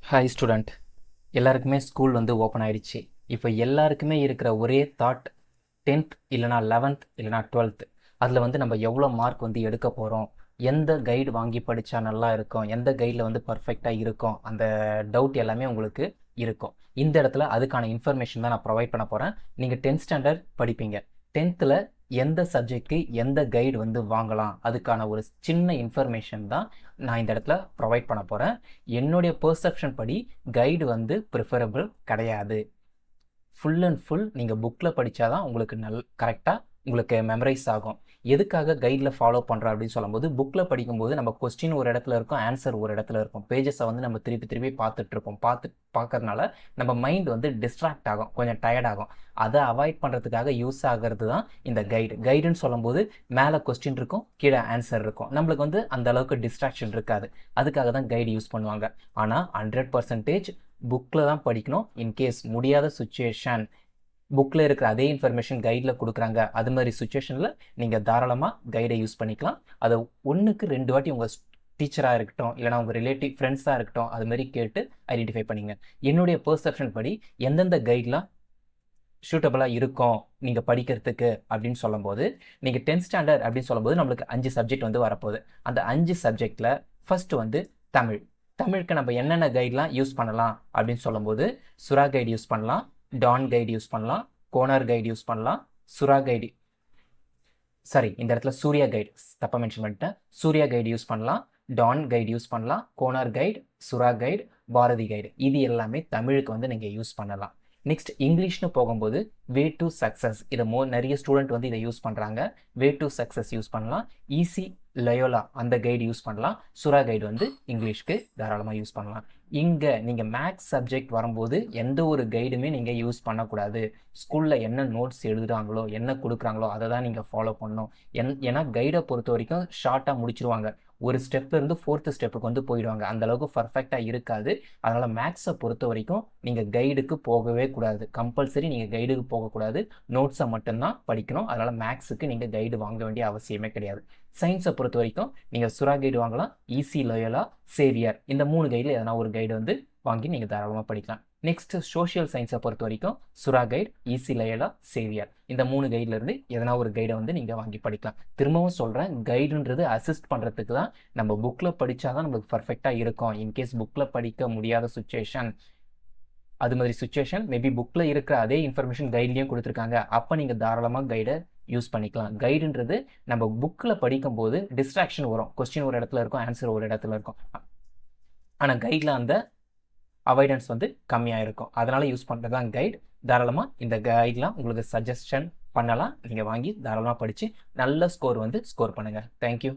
Hi student. எல்லாருக்குமே school வந்து open ஆயிடுச்சு. இப்போ எல்லாருக்குமே இருக்கிற ஒரே தாட் 10th இல்லைனா 11th இல்லைனா 12th அதில் வந்து நம்ம எவ்வளோ மார்க் வந்து எடுக்க போகிறோம், எந்த கைடு வாங்கி படித்தா நல்லா இருக்கும், எந்த கைடில் வந்து பர்ஃபெக்டாக இருக்கும், அந்த டவுட் எல்லாமே உங்களுக்கு இருக்கும். இந்த இடத்துல அதுக்கான இன்ஃபர்மேஷன் தான் நான் ப்ரொவைட் பண்ண போகிறேன். நீங்கள் 10th ஸ்டாண்டர்ட் படிப்பீங்க. 10th எந்த சப்ஜெக்ட்க்கு எந்த கைடு வந்து வாங்கலாம், அதுக்கான ஒரு சின்ன இன்ஃபர்மேஷன் தான் நான் இந்த இடத்துல ப்ரொவைட் பண்ண போகிறேன். என்னுடைய பெர்செப்ஷன் படி கைடு வந்து ப்ரிஃபரபிள் கிடையாது. ஃபுல் அண்ட் ஃபுல் நீங்கள் புக்கில் படித்தா தான் உங்களுக்கு கரெக்டாக உங்களுக்கு மெமரைஸ் ஆகும். எதுக்காக கைடில் ஃபாலோ பண்ணுறோம் அப்படின்னு சொல்லும்போது, புக்கில் படிக்கும்போது நம்ம கொஸ்டின் ஒரு இடத்துல இருக்கும், ஆன்சர் ஒரு இடத்துல இருக்கும். பேஜஸை வந்து நம்ம திருப்பி திருப்பி பார்த்துட்ருப்போம். பார்க்கறதுனால நம்ம மைண்ட் வந்து டிஸ்ட்ராக்ட் ஆகும், கொஞ்சம் டயர்ட் ஆகும். அதை அவாய்ட் பண்ணுறதுக்காக யூஸ் ஆகிறது தான் இந்த கைடுன்னு சொல்லும்போது மேலே கொஸ்டின் இருக்கும், கீழே ஆன்சர் இருக்கும். நம்மளுக்கு வந்து அந்த அளவுக்கு டிஸ்ட்ராக்ஷன் இருக்காது. அதுக்காக தான் கைடு யூஸ் பண்ணுவாங்க. ஆனால் 100% புக்கில் தான் படிக்கணும். இன்கேஸ் முடியாத சுச்சுவேஷன், புக்கில் இருக்கிற அதே இன்ஃபர்மேஷன் கைடில் கொடுக்குறாங்க, அது மாதிரி சுச்சுவேஷனில் நீங்கள் தாராளமாக கைடை யூஸ் பண்ணிக்கலாம். அதை 1க்கு 2 வாட்டி உங்கள் டீச்சராக இருக்கட்டும், இல்லைனா உங்கள் ரிலேட்டிவ் ஃப்ரெண்ட்ஸாக இருக்கட்டும், அது மாதிரி கேட்டு ஐடென்டிஃபை பண்ணிங்க. என்னுடைய பெர்செப்ஷன் படி எந்தெந்த கைட்லாம் சூட்டபுளாக இருக்கும் நீங்கள் படிக்கிறதுக்கு அப்படின்னு சொல்லும்போது, நீங்கள் 10th ஸ்டாண்டர்ட் அப்படின்னு சொல்லும்போது நம்மளுக்கு 5 சப்ஜெக்ட் வந்து வரப்போகுது. அந்த 5 சப்ஜெக்டில் ஃபஸ்ட்டு வந்து தமிழுக்கு நம்ம என்னென்ன கைட்லாம் யூஸ் பண்ணலாம் அப்படின்னு சொல்லும்போது, சுறா கைடு யூஸ் பண்ணலாம், டான் கைடு யூஸ் பண்ணலாம், கோனார் கைடு யூஸ் பண்ணலாம், சுறா கைடு இந்த இடத்துல சூர்யா கைடு தப்பாக மென்ஷன் பண்ணிட்டேன். சூர்யா கைடு யூஸ் பண்ணலாம், டான் கைடு யூஸ் பண்ணலாம், கோனார் கைடு, சுறா கைடு, பாரதி கைடு. இது எல்லாமே தமிழுக்கு வந்து நீங்கள் யூஸ் பண்ணலாம். நெக்ஸ்ட் இங்கிலீஷ்னு போகும்போது வே டு சக்ஸஸ், இதை நிறைய ஸ்டூடெண்ட் வந்து இதை யூஸ் பண்ணுறாங்க. வே டு சக்ஸஸ் யூஸ் பண்ணலாம். ஈஸி லயோலா அந்த கைடு யூஸ் பண்ணலாம். சுறா கைடு வந்து இங்கிலீஷ்க்கு தாராளமாக யூஸ் பண்ணலாம். இங்கே நீங்கள் மேக்ஸ் சப்ஜெக்ட் வரும்போது எந்த ஒரு கைடுமே நீங்கள் யூஸ் பண்ணக்கூடாது. ஸ்கூலில் என்ன நோட்ஸ் எழுதுகிறாங்களோ, என்ன கொடுக்குறாங்களோ அதை தான் நீங்கள் ஃபாலோ பண்ணணும். ஏன்னா கைடை பொறுத்த வரைக்கும் ஷார்ட்டாக முடிச்சிருவாங்க. ஒரு ஸ்டெப்லேருந்து 4th ஸ்டெப்புக்கு வந்து போயிடுவாங்க. அந்தளவுக்கு பர்ஃபெக்டாக இருக்காது. அதனால் மேக்ஸை பொறுத்த வரைக்கும் நீங்கள் கைடுக்கு போகவே கூடாது. கம்பல்சரி நீங்கள் கைடுக்கு போகக்கூடாது. நோட்ஸை மட்டும்தான் படிக்கணும். அதனால் மேக்ஸுக்கு நீங்கள் கைடு வாங்க வேண்டிய அவசியமே கிடையாது. சயின்ஸை பொறுத்த வரைக்கும் நீங்கள் சுறா கைடு வாங்கலாம், ஈஸி லயோலா, சேவியர், இந்த 3 கைடில் எதனா ஒரு கைடு வந்து வாங்கி நீங்கள் தாராளமாக படிக்கலாம். நெக்ஸ்ட் சோஷியல் சயின்ஸை பொறுத்த வரைக்கும் சுறா கைடு, ஈஸி லயோலா, சேவியர், இந்த 3 கைட்லேருந்து எதனா ஒரு கைடை வந்து நீங்கள் வாங்கி படிக்கலாம். திரும்பவும் சொல்கிறேன், கைடுன்றது அசிஸ்ட் பண்ணுறதுக்கு தான். நம்ம புக்கில் படித்தா தான் நம்மளுக்கு பர்ஃபெக்டாக இருக்கும். இன்கேஸ் புக்கில் படிக்க முடியாத சுச்சுவேஷன், அது மாதிரி சுச்சுவேஷன் மேபி புக்கில் இருக்கிற அதே இன்ஃபர்மேஷன் கைட்லேயும் கொடுத்துருக்காங்க, அப்போ நீங்கள் தாராளமாக கைடை யூஸ் பண்ணிக்கலாம். கைடுன்றது நம்ம புக்கில் படிக்கும்போது டிஸ்ட்ராக்ஷன் வரும். கொஸ்டின் ஒரு இடத்துல இருக்கும், ஆன்சர் ஒரு இடத்துல இருக்கும். ஆனால் கைடில் அந்த அவாய்டன்ஸ் வந்து கம்மியாக இருக்கும். அதனால் யூஸ் பண்ணுறது தான் கைடு. தாராளமாக இந்த கைட்லாம் உங்களுக்கு சஜஷன் பண்ணலாம். நீங்கள் வாங்கி தாராளமாக படித்து நல்ல ஸ்கோர் வந்து ஸ்கோர் பண்ணுங்கள். தேங்க்யூ.